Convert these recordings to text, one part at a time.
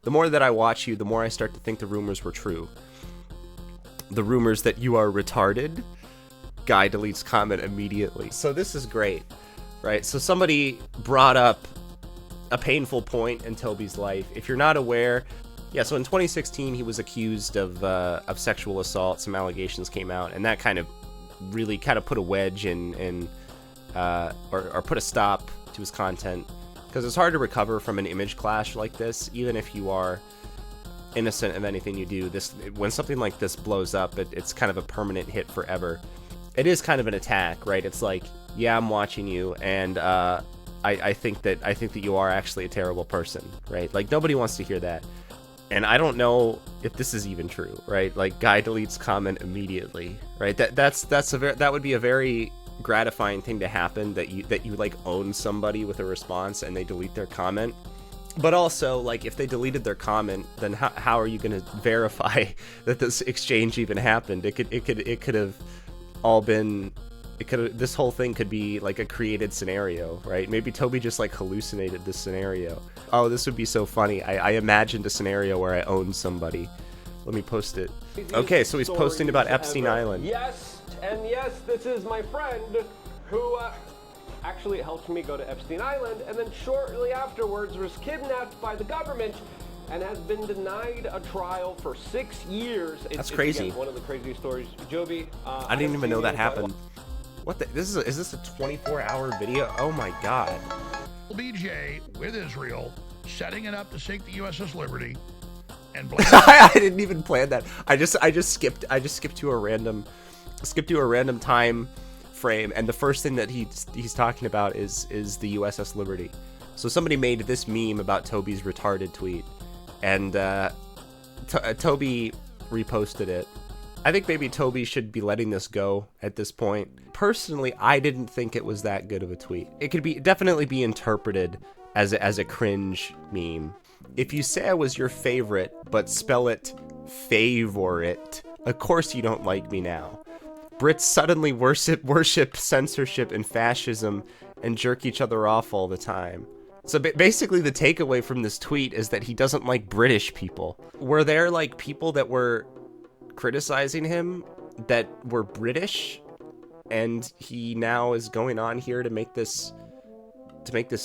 The more that I watch you, the more I start to think the rumors were true. The rumors that you are retarded. Guy deletes comment immediately. So this is great, right? So somebody brought up a painful point in Toby's life. If you're not aware, yeah, so in 2016, he was accused of sexual assault. Some allegations came out, and that kind of really kind of put a wedge in or put a stop to his content, because it's hard to recover from an image clash like this, even if you are innocent of anything you do. When something like this blows up, it's kind of a permanent hit forever. It is kind of an attack, right? It's like, yeah, I'm watching you, and I think that you are actually a terrible person, right? Like, nobody wants to hear that. And I don't know if this is even true, right? Like, guy deletes comment immediately, right? That would be a very gratifying thing to happen, that you like own somebody with a response and they delete their comment. But also, like, if they deleted their comment, then how are you going to verify that this exchange even happened? It could have all been. This whole thing could be like a created scenario, right? Maybe Toby just like hallucinated this scenario. Oh, this would be so funny. I imagined a scenario where I owned somebody. Let me post it. Okay, so he's posting about Epstein Island. Yes, and yes, this is my friend who actually helped me go to Epstein Island, and then shortly afterwards was kidnapped by the government and has been denied a trial for 6 years. That's crazy. Again, one of the craziest stories. Joby, I didn't even know that happened. What the? Is this a 24-hour video? Oh my god. BJ with Israel, setting it up to sink the USS Liberty, and I didn't even plan that. I just skipped to a random time frame, and the first thing that he's talking about is the USS Liberty. So somebody made this meme about Toby's retarded tweet, and Toby reposted it. I think maybe Toby should be letting this go at this point. Personally, I didn't think it was that good of a tweet. It could definitely be interpreted as a cringe meme. If you say I was your favorite, but spell it favorite, of course you don't like me now. Brits suddenly worship censorship and fascism and jerk each other off all the time. So basically the takeaway from this tweet is that he doesn't like British people. Were there like people that were criticizing him that were British, and he now is going on here to make this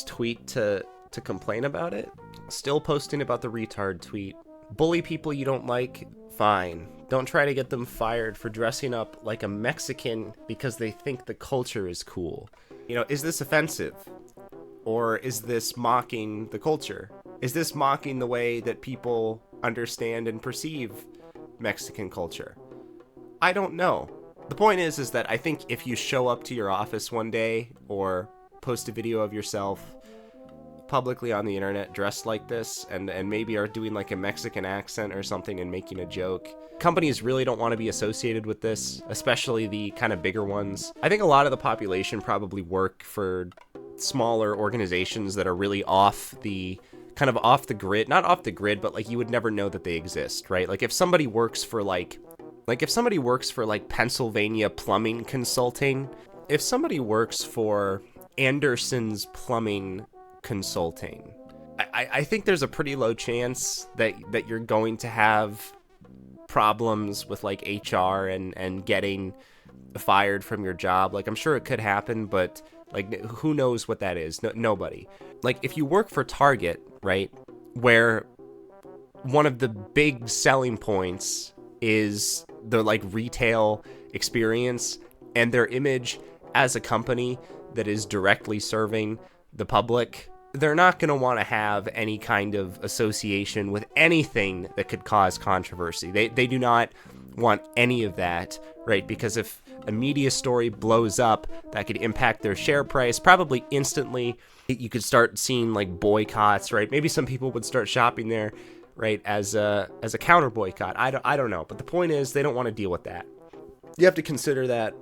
tweet to complain about it? Still posting about the retard tweet. Bully people you don't like? Fine. Don't try to get them fired for dressing up like a Mexican because they think the culture is cool. You know, is this offensive? Or is this mocking the culture? Is this mocking the way that people understand and perceive Mexican culture? I don't know. The point is that I think if you show up to your office one day or post a video of yourself publicly on the internet dressed like this, and maybe are doing like a Mexican accent or something and making a joke, companies really don't want to be associated with this, especially the kind of bigger ones. I think a lot of the population probably work for smaller organizations that are really off the grid, not off the grid, but like you would never know that they exist, right? Like if somebody works for like Pennsylvania Plumbing Consulting, if somebody works for Anderson's Plumbing Consulting, I think there's a pretty low chance that you're going to have problems with like HR and getting fired from your job. Like I'm sure it could happen, but like who knows what that is? Nobody. Like if you work for Target, right, where one of the big selling points is the like retail experience and their image as a company that is directly serving the public, they're not going to want to have any kind of association with anything that could cause controversy. They do not want any of that, right? Because if a media story blows up, that could impact their share price probably instantly. You could start seeing like boycotts, right? Maybe some people would start shopping there, right, as a counter boycott. I don't know, but the point is they don't want to deal with that. You have to consider that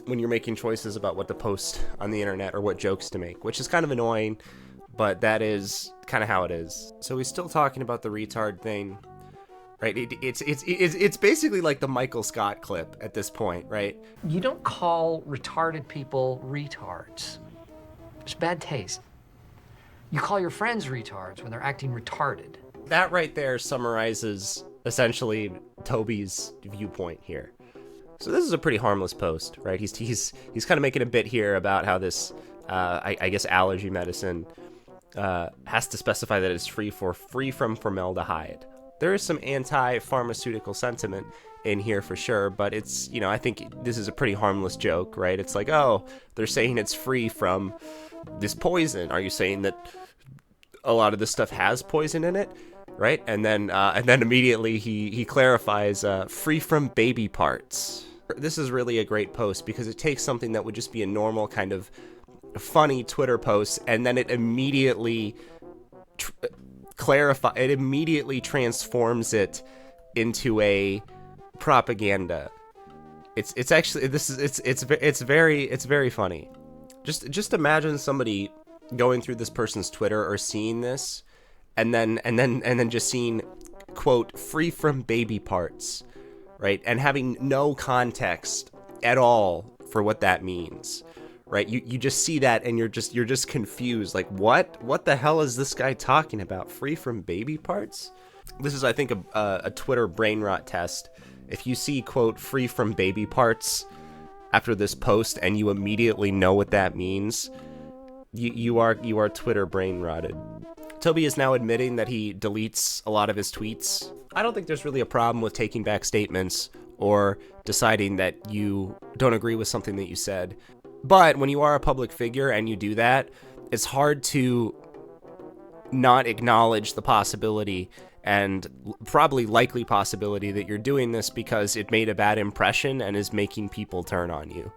when you're making choices about what to post on the internet or what jokes to make, which is kind of annoying, but that is kind of how it is. So he's still talking about the retard thing, right? It's basically like the Michael Scott clip at this point, right? You don't call retarded people retards. It's bad taste. You call your friends retards when they're acting retarded. That right there summarizes essentially Toby's viewpoint here. So this is a pretty harmless post, right? He's kind of making a bit here about how this, I guess, allergy medicine has to specify that it's free from formaldehyde. There is some anti-pharmaceutical sentiment in here for sure, but it's, I think this is a pretty harmless joke, right? It's like, oh, they're saying it's free from this poison. Are you saying that a lot of this stuff has poison in it? Right? And then immediately he clarifies, free from baby parts. This is really a great post because it takes something that would just be a normal kind of funny Twitter post, and then it immediately transforms it into a propaganda. It's actually, it's very funny. Just imagine somebody going through this person's Twitter or seeing this, and then just seeing, quote, free from baby parts, right? And having no context at all for what that means, right? You just see that and you're just confused. Like, what the hell is this guy talking about? Free from baby parts? This is, I think, a Twitter brain rot test. If you see, quote, free from baby parts after this post and you immediately know what that means, you are Twitter brain rotted. Toby is now admitting that he deletes a lot of his tweets. I don't think there's really a problem with taking back statements or deciding that you don't agree with something that you said. But when you are a public figure and you do that, it's hard to not acknowledge the possibility and probably likely possibility that you're doing this because it made a bad impression and is making people turn on you.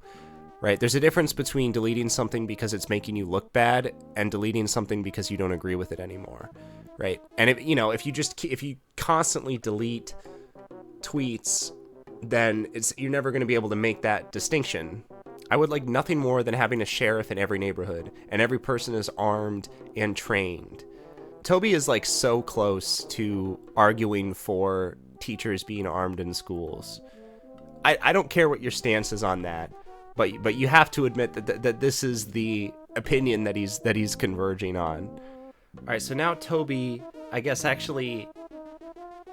Right? There's a difference between deleting something because it's making you look bad and deleting something because you don't agree with it anymore. Right? And if you constantly delete tweets, then you're never going to be able to make that distinction. I would like nothing more than having a sheriff in every neighborhood and every person is armed and trained. Toby is like so close to arguing for teachers being armed in schools. I don't care what your stance is on that. But you have to admit that this is the opinion that he's converging on. All right, so now Toby, I guess, actually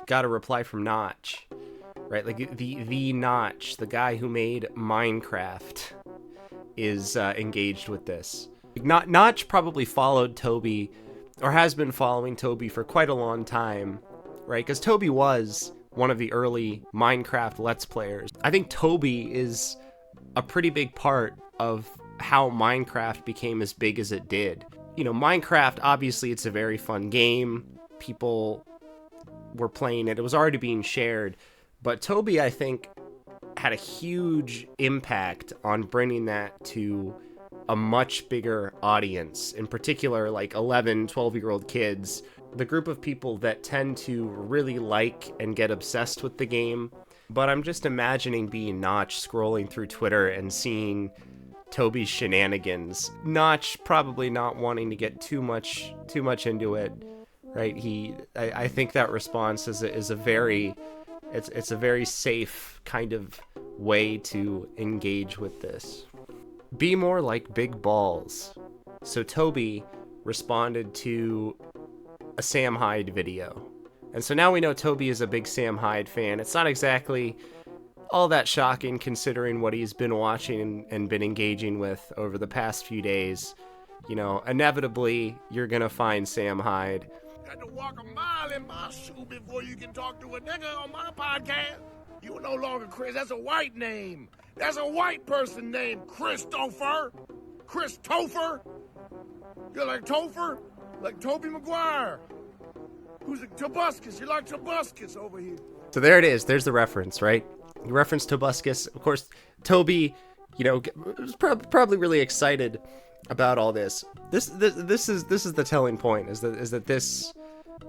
got a reply from Notch, right? Like the Notch, the guy who made Minecraft, is engaged with this. Notch probably followed Toby, or has been following Toby for quite a long time, right? Because Toby was one of the early Minecraft Let's Players. I think Toby is a pretty big part of how Minecraft became as big as it did. Minecraft, obviously, it's a very fun game. People were playing it. It was already being shared. But Toby, I think, had a huge impact on bringing that to a much bigger audience. In particular, like 11, 12-year-old kids. The group of people that tend to really like and get obsessed with the game. But I'm just imagining being Notch scrolling through Twitter and seeing Toby's shenanigans. Notch probably not wanting to get too much into it, right? I think that response is a very safe kind of way to engage with this. Be more like big balls. So Toby responded to a Sam Hyde video. And so now we know Toby is a big Sam Hyde fan. It's not exactly all that shocking considering what he's been watching and been engaging with over the past few days. Inevitably, you're going to find Sam Hyde. Got to walk a mile in my shoe before you can talk to a nigga on my podcast. You are no longer Chris. That's a white name. That's a white person named Christopher. You're like Topher? Like Tobey Maguire. Who's a tobuscus? You like tobuscus over here. So there it is. There's the reference, right? You reference tobuscus. Of course, Toby, was probably really excited about all this. This is the telling point. Is that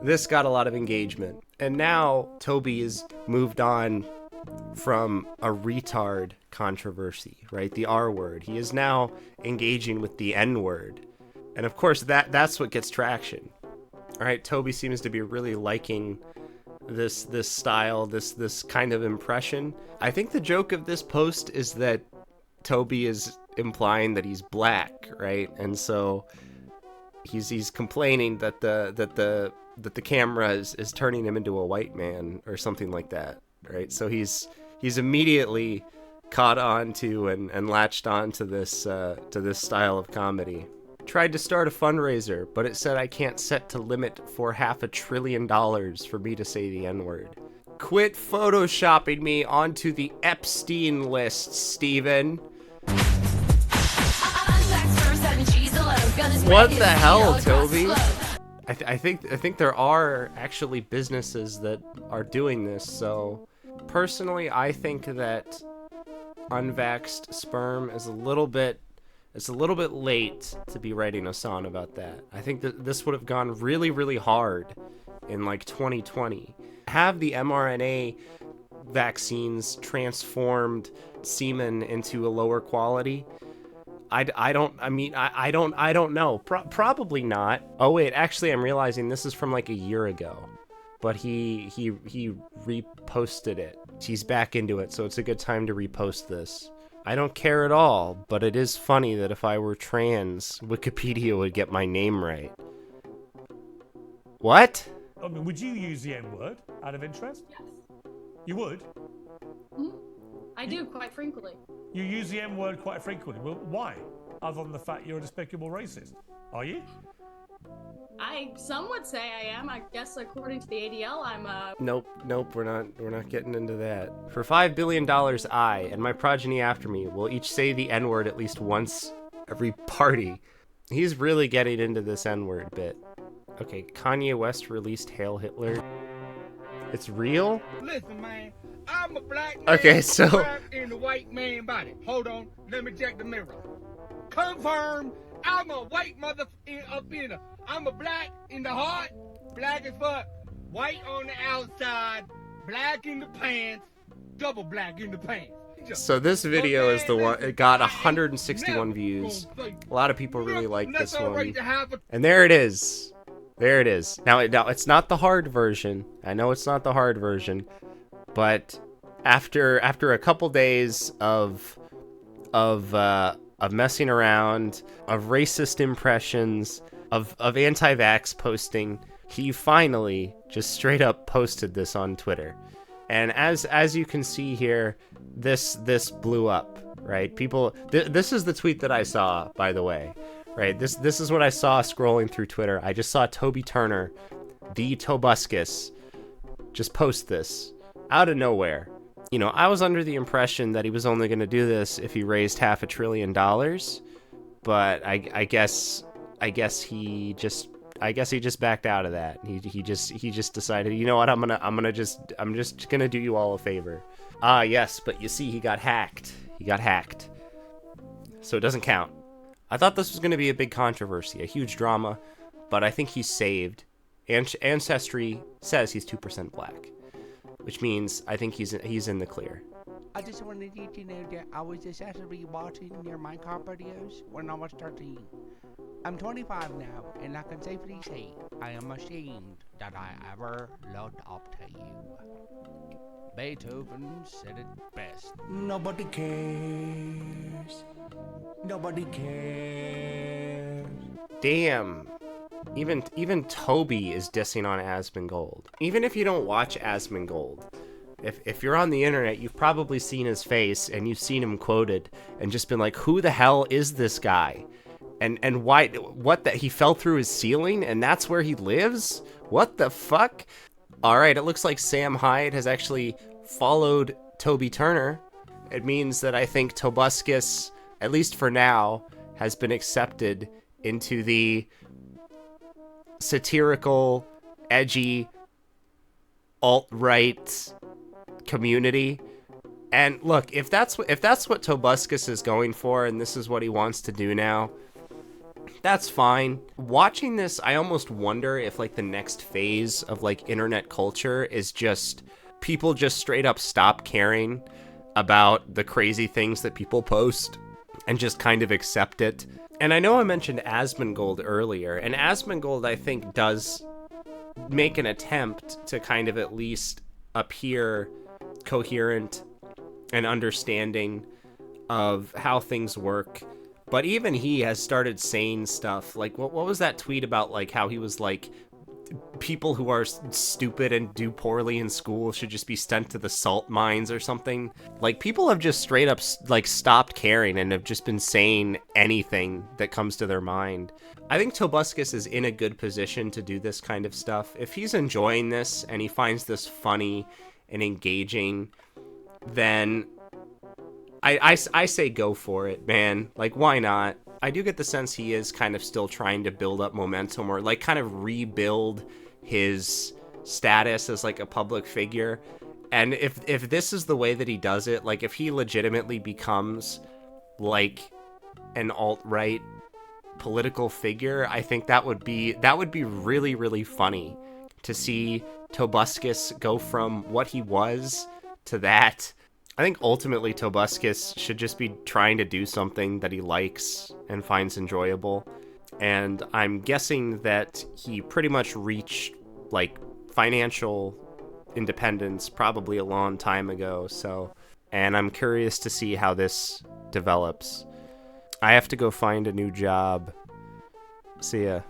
this got a lot of engagement, and now Toby is moved on from a retard controversy, right? The R word. He is now engaging with the N word, and of course that's what gets traction. All right, Toby seems to be really liking this style, this kind of impression. I think the joke of this post is that Toby is implying that he's black, right? And so he's complaining that the camera is turning him into a white man or something like that, right? So he's immediately caught on to and latched on to this style of comedy. Tried to start a fundraiser, but it said I can't set to limit for $500 billion for me to say the N-word. Quit photoshopping me onto the Epstein list, Steven. What the hell, Toby? I think there are actually businesses that are doing this. So personally, I think that unvaxxed sperm is a little bit late to be writing a song about that. I think that this would have gone really, really hard in like 2020. Have the mRNA vaccines transformed semen into a lower quality? I don't know. Probably not. Oh wait, actually I'm realizing this is from like a year ago. But he reposted it. He's back into it, so it's a good time to repost this. I don't care at all, but it is funny that if I were trans, Wikipedia would get my name right. What? I mean, would you use the N-word out of interest? Yes. You would? I do, quite frequently. You use the N-word quite frequently. Well, why? Other than the fact you're a despicable racist. Are you? Some would say I am. I guess according to the ADL, I'm Nope, we're not getting into that. For $5 billion, I and my progeny after me will each say the N-word at least once every party. He's really getting into this N-word bit. Okay, Kanye West released Hail Hitler. It's real? Listen, man, I'm a black man. Okay, so trapped in the white man body. Hold on, let me check the mirror. Confirm, I'm a white mother up in a. I'm a black in the heart, black as fuck, white on the outside, black in the pants, double black in the pants. So this video is the one, it got 161 views. A lot of people really like this one. And there it is. There it is. Now it's not the hard version. I know it's not the hard version, but after a couple days of messing around, of racist impressions, of anti-vax posting, he finally just straight up posted this on Twitter. And as you can see here, this blew up, right? People, this is the tweet that I saw, by the way, right? This is what I saw scrolling through Twitter. I just saw Toby Turner, the tobuscus, just post this out of nowhere. You know, I was under the impression that he was only going to do this if he raised $500 billion, but I guess he just backed out of that. He just decided, you know what, I'm just gonna do you all a favor. Yes, but you see, he got hacked. So it doesn't count. I thought this was gonna be a big controversy, a huge drama, but I think he's saved. Ancestry says he's 2% black, which means I think he's in the clear. I just wanted you to know that I was just actually watching your Minecraft videos when I was 13. I'm 25 now, and I can safely say I am ashamed that I ever looked up to you. Beethoven said it best. Nobody cares. Nobody cares. Damn. Even Toby is dissing on Asmongold. Even if you don't watch Asmongold, if you're on the internet, you've probably seen his face and you've seen him quoted and just been like, who the hell is this guy? And why, he fell through his ceiling and that's where he lives? What the fuck? All right, it looks like Sam Hyde has actually followed Toby Turner. It means that I think Tobuscus, at least for now, has been accepted into the satirical, edgy, alt-right community. And look, if that's what Tobuscus is going for and this is what he wants to do now, that's fine. Watching this, I almost wonder if like the next phase of like internet culture is just people just straight up stop caring about the crazy things that people post and just kind of accept it. And I know I mentioned Asmongold earlier, and Asmongold I think does make an attempt to kind of at least appear coherent and understanding of how things work. But even he has started saying stuff like, what was that tweet about, like how he was like, people who are stupid and do poorly in school should just be sent to the salt mines or something. Like, people have just straight up like stopped caring and have just been saying anything that comes to their mind. I think Tobuscus is in a good position to do this kind of stuff. If he's enjoying this and he finds this funny and engaging, then I say go for it, man. Like, why not? I do get the sense he is kind of still trying to build up momentum, or like kind of rebuild his status as like a public figure. And if this is the way that he does it, like if he legitimately becomes like an alt-right political figure, I think that would be really, really funny to see Tobuscus go from what he was to that. I think ultimately Tobuscus should just be trying to do something that he likes and finds enjoyable. And I'm guessing that he pretty much reached like financial independence probably a long time ago. And I'm curious to see how this develops. I have to go find a new job. See ya.